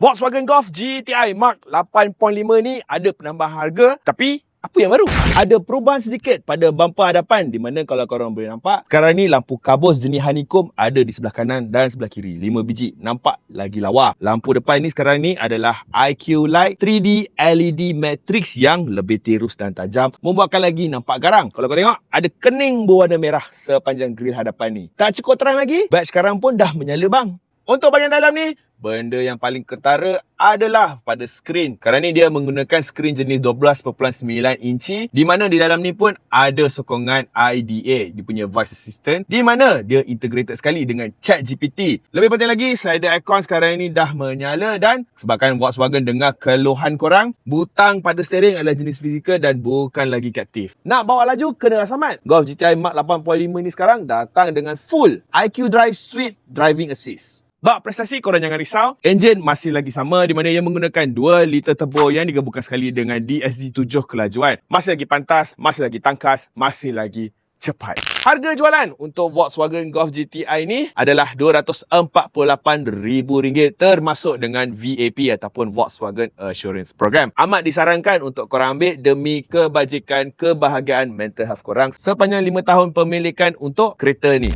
Volkswagen Golf GTI Mark 8.5 ni ada penambahan harga, tapi apa yang baru? Ada perubahan sedikit pada bumper hadapan, di mana kalau korang boleh nampak, sekarang ni lampu kabus jenis honeycomb ada di sebelah kanan dan sebelah kiri. 5 biji, nampak lagi lawa. Lampu depan ni sekarang ni adalah IQ Light 3D LED Matrix yang lebih tirus dan tajam, membuatkan lagi nampak garang. Kalau kau tengok, ada kening berwarna merah sepanjang grill hadapan ni. Tak cukup terang lagi, batch sekarang pun dah menyala bang. Untuk bahagian dalam ni, benda yang paling ketara adalah pada skrin. Kerana ni dia menggunakan skrin jenis 12.9 inci, di mana di dalam ni pun ada sokongan IDA, dia punya voice assistant, di mana dia integrated sekali dengan ChatGPT. Lebih penting lagi, slider aircon sekarang ni dah menyala, dan sebabkan Volkswagen dengar keluhan korang, butang pada steering adalah jenis fizikal dan bukan lagi kaptif. Nak bawa laju, kena rasamat. Golf GTI Mark 8.5 ni sekarang datang dengan full IQ Drive Suite Driving Assist. Bak prestasi, korang jangan risau. Enjin masih lagi sama, di mana ia menggunakan 2 liter turbo yang digabungkan sekali dengan DSG-7 kelajuan. Masih lagi pantas, masih lagi tangkas, masih lagi cepat. Harga jualan untuk Volkswagen Golf GTI ni adalah RM248,000 termasuk dengan VAP ataupun Volkswagen Assurance Program. Amat disarankan untuk korang ambil demi kebajikan, kebahagiaan mental health korang sepanjang 5 tahun pemilikan untuk kereta ni.